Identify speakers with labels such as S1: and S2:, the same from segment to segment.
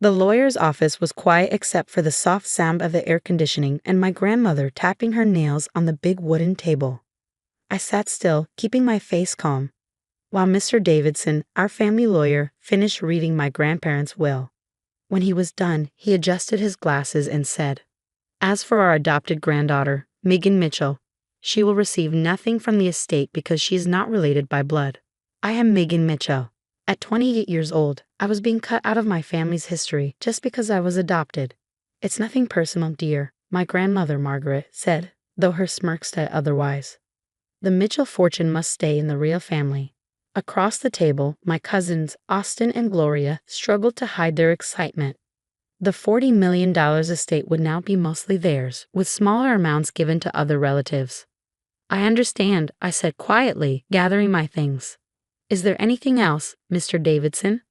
S1: The lawyer's office was quiet except for the soft sound of the air conditioning and my grandmother tapping her nails on the big wooden table. I sat still, keeping my face calm, while Mr. Davidson, our family lawyer, finished reading my grandparents' will. When he was done, he adjusted his glasses and said, "As for our adopted granddaughter, Megan Mitchell, she will receive nothing from the estate because she is not related by blood. I am Megan Mitchell. At 28 years old, I was being cut out of my family's history just because I was adopted. It's nothing personal, dear," my grandmother Margaret said, though her smirk said otherwise. The Mitchell fortune must stay in the real family. Across the table, my cousins, Austin and Gloria, struggled to hide their excitement. The $40 million estate would now be mostly theirs, with smaller amounts given to other relatives. "I understand," I said quietly, gathering my things. "Is there anything else, Mr. Davidson?"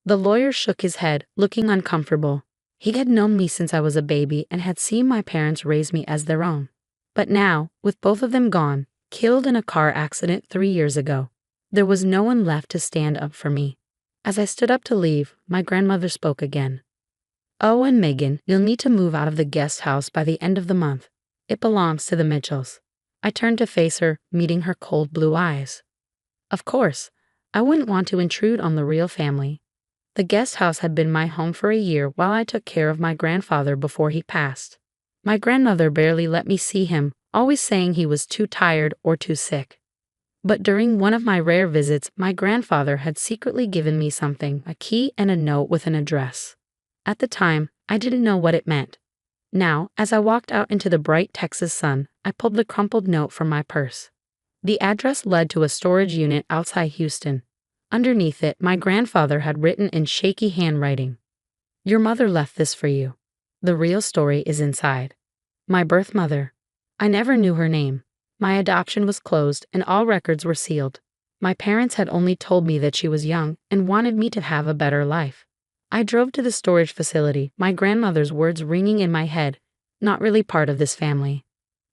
S1: The lawyer shook his head, looking uncomfortable. He had known me since I was a baby and had seen my parents raise me as their own. But now, with both of them gone, killed in a car accident 3 years ago, there was no one left to stand up for me. As I stood up to leave, my grandmother spoke again. "Oh, and Megan, you'll need to move out of the guest house by the end of the month. It belongs to the Mitchells." I turned to face her, meeting her cold blue eyes. Of course, I wouldn't want to intrude on the real family. The guest house had been my home for a year while I took care of my grandfather before he passed. My grandmother barely let me see him, always saying he was too tired or too sick. But during one of my rare visits, my grandfather had secretly given me something, a key and a note with an address. At the time, I didn't know what it meant. Now, as I walked out into the bright Texas sun, I pulled the crumpled note from my purse. The address led to a storage unit outside Houston. Underneath it, my grandfather had written in shaky handwriting, "Your mother left this for you. The real story is inside." My birth mother. I never knew her name. My adoption was closed and all records were sealed. My parents had only told me that she was young and wanted me to have a better life. I drove to the storage facility, my grandmother's words ringing in my head, "Not really part of this family."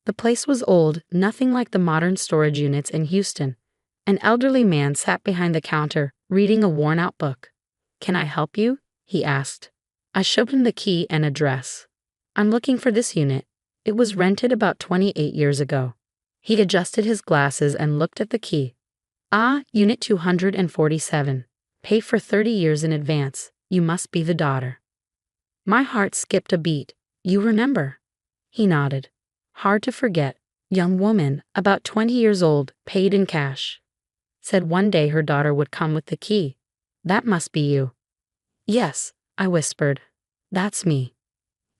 S1: The place was old, nothing like the modern storage units in Houston. An elderly man sat behind the counter, reading a worn-out book. "Can I help you?" he asked. I showed him the key and address. "I'm looking for this unit. It was rented about 28 years ago." He adjusted his glasses and looked at the key. "Ah, Unit 247. Pay for 30 years in advance. You must be the daughter." My heart skipped a beat. "You remember?" He nodded. "Hard to forget. Young woman, about 20 years old, paid in cash. Said one day her daughter would come with the key. That must be you." "Yes," I whispered. "That's me."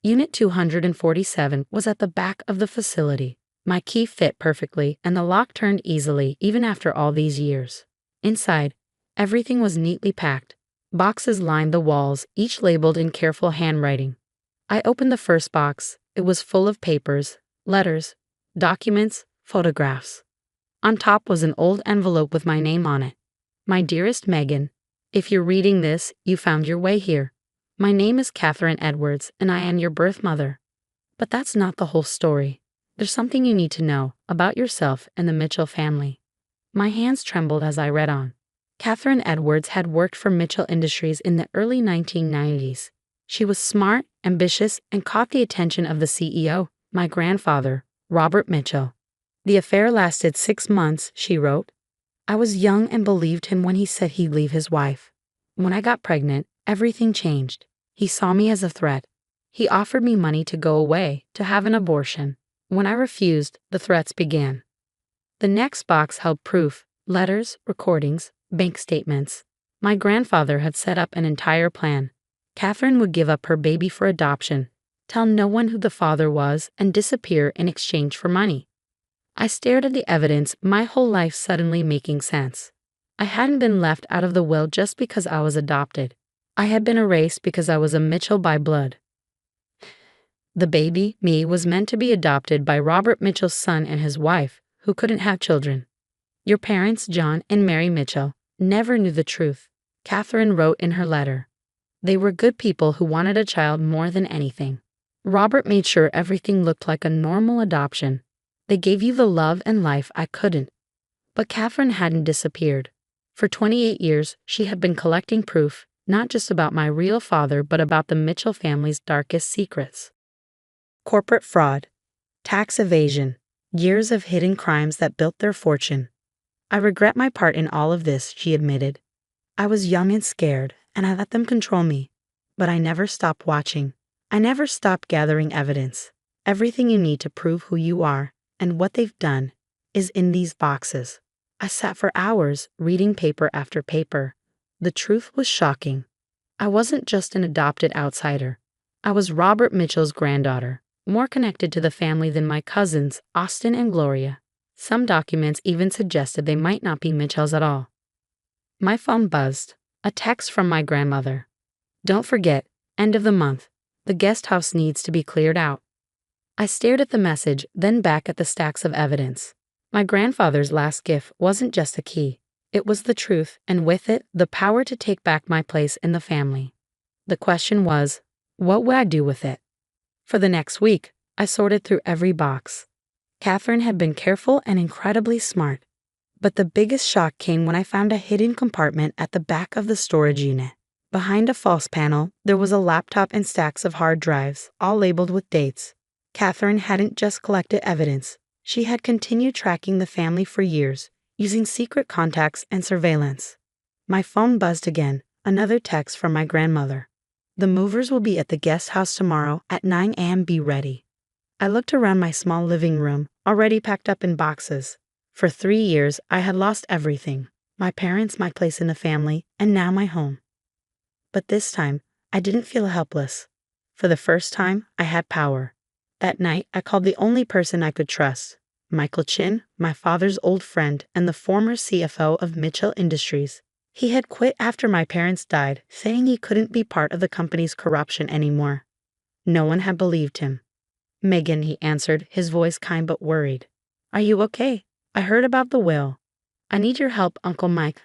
S1: Unit 247 was at the back of the facility. My key fit perfectly, and the lock turned easily even after all these years. Inside, everything was neatly packed. Boxes lined the walls, each labeled in careful handwriting. I opened the first box. It was full of papers, letters, documents, photographs. On top was an old envelope with my name on it. "My dearest Megan, if you're reading this, you found your way here. My name is Catherine Edwards, and I am your birth mother." But that's not the whole story. There's something you need to know about yourself and the Mitchell family. My hands trembled as I read on. Catherine Edwards had worked for Mitchell Industries in the early 1990s. She was smart, ambitious, and caught the attention of the CEO, my grandfather, Robert Mitchell. "The affair lasted 6 months," she wrote. "I was young and believed him when he said he'd leave his wife. When I got pregnant, everything changed. He saw me as a threat. He offered me money to go away, to have an abortion. When I refused, the threats began." The next box held proof, letters, recordings, bank statements. My grandfather had set up an entire plan. Catherine would give up her baby for adoption, tell no one who the father was, and disappear in exchange for money. I stared at the evidence, my whole life suddenly making sense. I hadn't been left out of the will just because I was adopted. I had been erased because I was a Mitchell by blood. The baby, me, was meant to be adopted by Robert Mitchell's son and his wife, who couldn't have children. "Your parents, John and Mary Mitchell, never knew the truth," Catherine wrote in her letter. "They were good people who wanted a child more than anything. Robert made sure everything looked like a normal adoption. They gave you the love and life I couldn't." But Catherine hadn't disappeared. For 28 years, she had been collecting proof, not just about my real father, but about the Mitchell family's darkest secrets. Corporate fraud, tax evasion, years of hidden crimes that built their fortune. I regret my part in all of this, she admitted. I was young and scared, and I let them control me. But I never stopped watching. I never stopped gathering evidence. Everything you need to prove who you are and what they've done is in these boxes. I sat for hours reading paper after paper. The truth was shocking. I wasn't just an adopted outsider. I was Robert Mitchell's granddaughter, more connected to the family than my cousins, Austin and Gloria. Some documents even suggested they might not be Mitchells at all. My phone buzzed. A text from my grandmother. Don't forget, end of the month. The guest house needs to be cleared out. I stared at the message, then back at the stacks of evidence. My grandfather's last gift wasn't just a key. It was the truth, and with it, the power to take back my place in the family. The question was, what would I do with it? For the next week, I sorted through every box. Catherine had been careful and incredibly smart. But the biggest shock came when I found a hidden compartment at the back of the storage unit. Behind a false panel, there was a laptop and stacks of hard drives, all labeled with dates. Catherine hadn't just collected evidence. She had continued tracking the family for years, using secret contacts and surveillance. My phone buzzed again, another text from my grandmother. The movers will be at the guest house tomorrow at 9 a.m. Be ready. I looked around my small living room, already packed up in boxes. For 3 years, I had lost everything. My parents, my place in the family, and now my home. But this time, I didn't feel helpless. For the first time, I had power. That night, I called the only person I could trust, Michael Chin, my father's old friend and the former CFO of Mitchell Industries. He had quit after my parents died, saying he couldn't be part of the company's corruption anymore. No one had believed him. Megan, he answered, his voice kind but worried. Are you okay? I heard about the will. I need your help, Uncle Mike.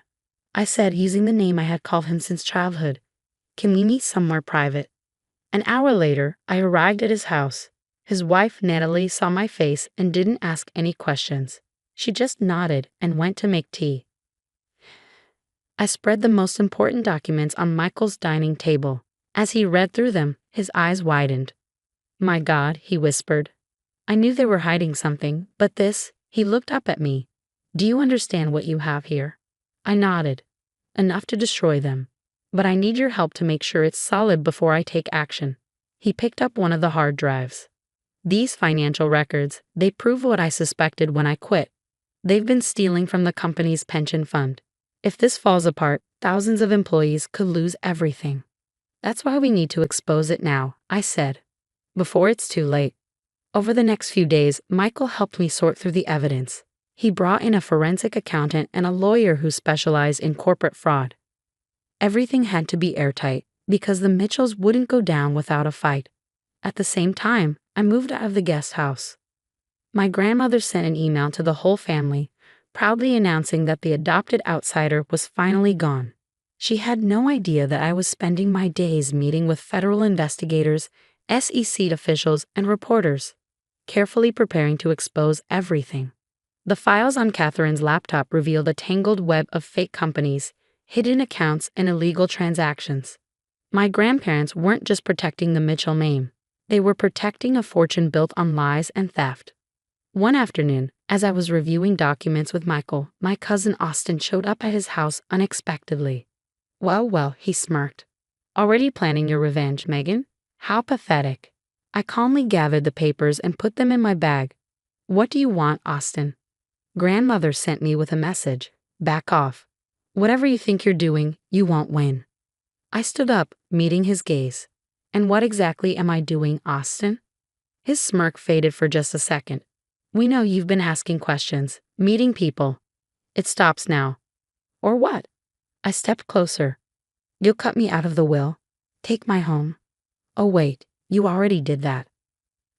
S1: I said, using the name I had called him since childhood. Can we meet somewhere private? An hour later, I arrived at his house. His wife, Natalie, saw my face and didn't ask any questions. She just nodded and went to make tea. I spread the most important documents on Michael's dining table. As he read through them, his eyes widened. My God, he whispered. I knew they were hiding something, but this, he looked up at me. Do you understand what you have here? I nodded. Enough to destroy them. But I need your help to make sure it's solid before I take action. He picked up one of the hard drives. These financial records, they prove what I suspected when I quit. They've been stealing from the company's pension fund. If this falls apart, thousands of employees could lose everything. That's why we need to expose it now, I said, before it's too late. Over the next few days, Michael helped me sort through the evidence. He brought in a forensic accountant and a lawyer who specialized in corporate fraud. Everything had to be airtight, because the Mitchells wouldn't go down without a fight. At the same time, I moved out of the guest house. My grandmother sent an email to the whole family, proudly announcing that the adopted outsider was finally gone. She had no idea that I was spending my days meeting with federal investigators, SEC officials, and reporters, carefully preparing to expose everything. The files on Catherine's laptop revealed a tangled web of fake companies, hidden accounts, and illegal transactions. My grandparents weren't just protecting the Mitchell name. They were protecting a fortune built on lies and theft. One afternoon, as I was reviewing documents with Michael, my cousin Austin showed up at his house unexpectedly. Well, he smirked. Already planning your revenge, Megan? How pathetic. I calmly gathered the papers and put them in my bag. What do you want, Austin? Grandmother sent me with a message. Back off. Whatever you think you're doing, you won't win. I stood up, meeting his gaze. And what exactly am I doing, Austin? His smirk faded for just a second. We know you've been asking questions, meeting people. It stops now. Or what? I stepped closer. You'll cut me out of the will. Take my home. Oh wait, you already did that.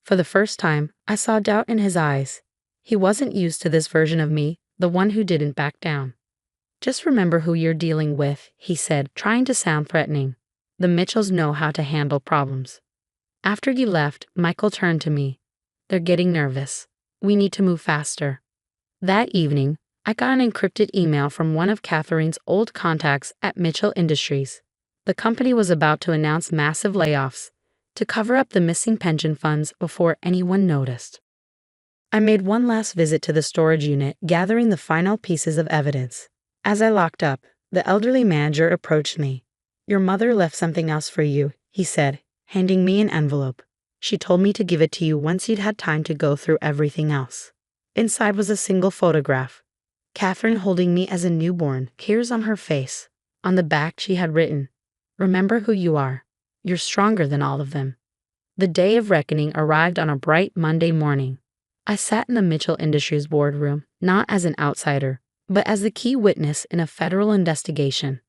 S1: For the first time, I saw doubt in his eyes. He wasn't used to this version of me, the one who didn't back down. Just remember who you're dealing with, he said, trying to sound threatening. The Mitchells know how to handle problems. After you left, Michael turned to me. They're getting nervous. We need to move faster. That evening, I got an encrypted email from one of Catherine's old contacts at Mitchell Industries. The company was about to announce massive layoffs to cover up the missing pension funds before anyone noticed. I made one last visit to the storage unit, gathering the final pieces of evidence. As I locked up, the elderly manager approached me. "Your mother left something else for you," he said, handing me an envelope. "She told me to give it to you once you'd had time to go through everything else." Inside was a single photograph. Catherine holding me as a newborn, tears on her face. On the back she had written, "Remember who you are. You're stronger than all of them." The day of reckoning arrived on a bright Monday morning. I sat in the Mitchell Industries boardroom, not as an outsider, but as the key witness in a federal investigation.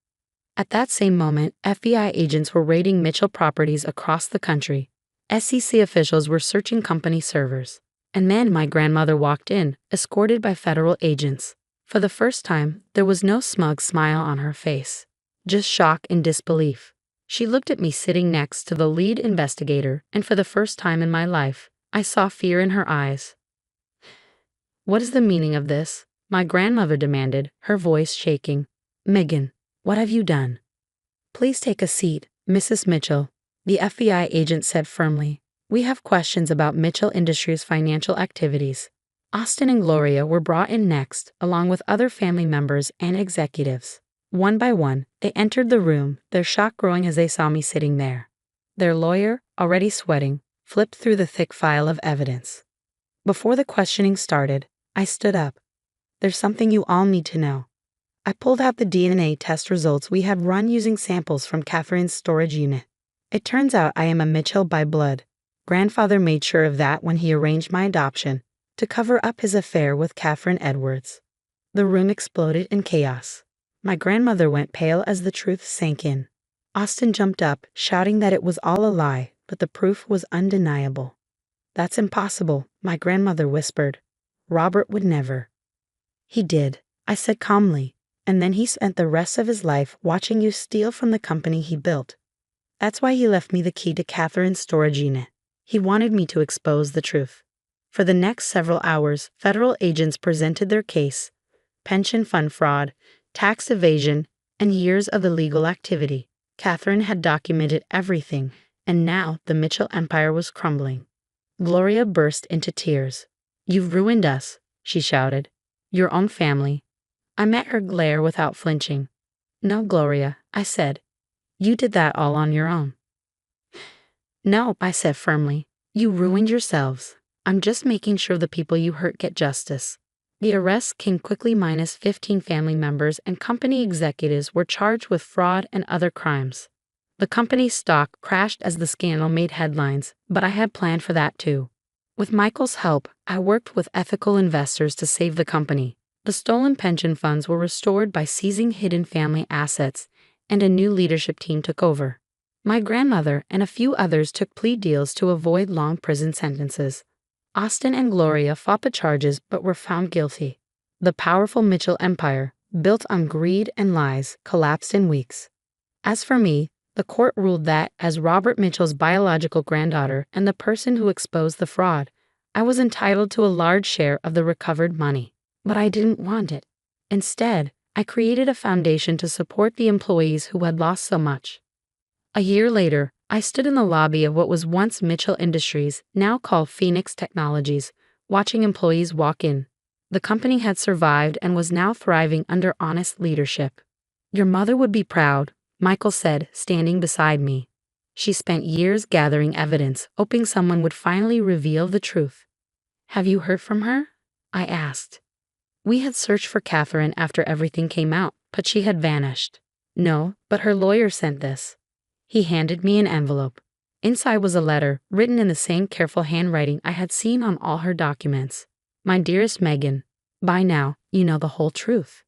S1: At that same moment, FBI agents were raiding Mitchell properties across the country. SEC officials were searching company servers. And then my grandmother walked in, escorted by federal agents. For the first time, there was no smug smile on her face, just shock and disbelief. She looked at me sitting next to the lead investigator, and for the first time in my life, I saw fear in her eyes. "What is the meaning of this?" my grandmother demanded, her voice shaking. "Megan, what have you done?" "Please take a seat, Mrs. Mitchell," the FBI agent said firmly. "We have questions about Mitchell Industries' financial activities." Austin and Gloria were brought in next, along with other family members and executives. One by one, they entered the room, their shock growing as they saw me sitting there. Their lawyer, already sweating, flipped through the thick file of evidence. Before the questioning started, I stood up. "There's something you all need to know." I pulled out the DNA test results we had run using samples from Catherine's storage unit. It turns out I am a Mitchell by blood. Grandfather made sure of that when he arranged my adoption, to cover up his affair with Catherine Edwards. The room exploded in chaos. My grandmother went pale as the truth sank in. Austin jumped up, shouting that it was all a lie, but the proof was undeniable. "That's impossible," my grandmother whispered. "Robert would never." "He did," I said calmly, "and then he spent the rest of his life watching you steal from the company he built. That's why he left me the key to Catherine's storage unit. He wanted me to expose the truth." For the next several hours, federal agents presented their case: pension fund fraud, tax evasion, and years of illegal activity. Catherine had documented everything, and now the Mitchell empire was crumbling. Gloria burst into tears. "You've ruined us," she shouted. "Your own family." I met her glare without flinching. "No, Gloria," I said. "You did that all on your own." "No," I said firmly. "You ruined yourselves. I'm just making sure the people you hurt get justice." The arrests came quickly. -15 family members and company executives were charged with fraud and other crimes. The company's stock crashed as the scandal made headlines, but I had planned for that too. With Michael's help, I worked with ethical investors to save the company. The stolen pension funds were restored by seizing hidden family assets, and a new leadership team took over. My grandmother and a few others took plea deals to avoid long prison sentences. Austin and Gloria fought the charges but were found guilty. The powerful Mitchell empire, built on greed and lies, collapsed in weeks. As for me, the court ruled that, as Robert Mitchell's biological granddaughter and the person who exposed the fraud, I was entitled to a large share of the recovered money. But I didn't want it. Instead, I created a foundation to support the employees who had lost so much. A year later, I stood in the lobby of what was once Mitchell Industries, now called Phoenix Technologies, watching employees walk in. The company had survived and was now thriving under honest leadership. "Your mother would be proud," Michael said, standing beside me. "She spent years gathering evidence, hoping someone would finally reveal the truth." "Have you heard from her?" I asked. We had searched for Catherine after everything came out, but she had vanished. "No, but her lawyer sent this." He handed me an envelope. Inside was a letter, written in the same careful handwriting I had seen on all her documents. "My dearest Megan, by now, you know the whole truth.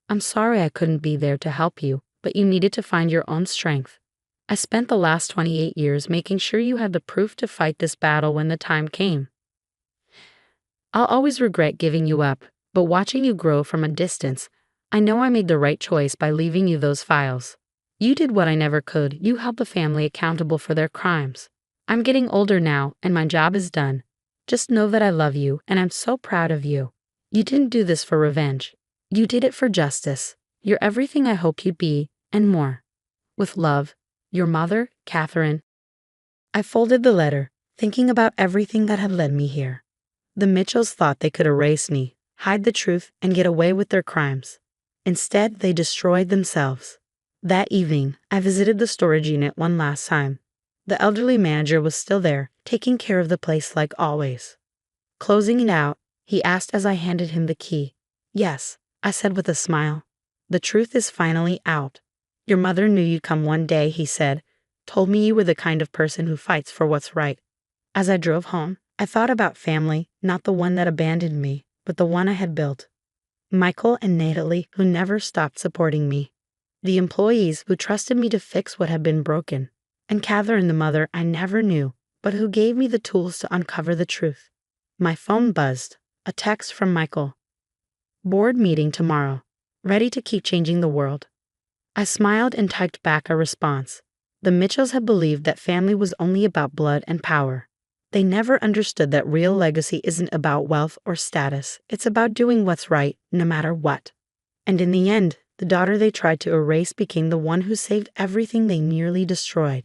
S1: I'm sorry I couldn't be there to help you, but you needed to find your own strength. I spent the last 28 years making sure you had the proof to fight this battle when the time came. I'll always regret giving you up, but watching you grow from a distance, I know I made the right choice by leaving you those files. You did what I never could. You held the family accountable for their crimes. I'm getting older now, and my job is done. Just know that I love you, and I'm so proud of you. You didn't do this for revenge. You did it for justice. You're everything I hoped you'd be, and more." With love, your mother, Catherine. I folded the letter, thinking about everything that had led me here. The Mitchells thought they could erase me, hide the truth, and get away with their crimes. Instead, they destroyed themselves. That evening, I visited the storage unit one last time. The elderly manager was still there, taking care of the place like always. Closing it out, he asked as I handed him the key. Yes, I said with a smile. The truth is finally out. Your mother knew you'd come one day, he said. Told me you were the kind of person who fights for what's right. As I drove home, I thought about family, not the one that abandoned me, but the one I had built. Michael and Natalie, who never stopped supporting me. The employees who trusted me to fix what had been broken. And Catherine, the mother I never knew, but who gave me the tools to uncover the truth. My phone buzzed. A text from Michael. Board meeting tomorrow. Ready to keep changing the world. I smiled and typed back a response. The Mitchells had believed that family was only about blood and power. They never understood that real legacy isn't about wealth or status. It's about doing what's right, no matter what. And in the end, the daughter they tried to erase became the one who saved everything they nearly destroyed.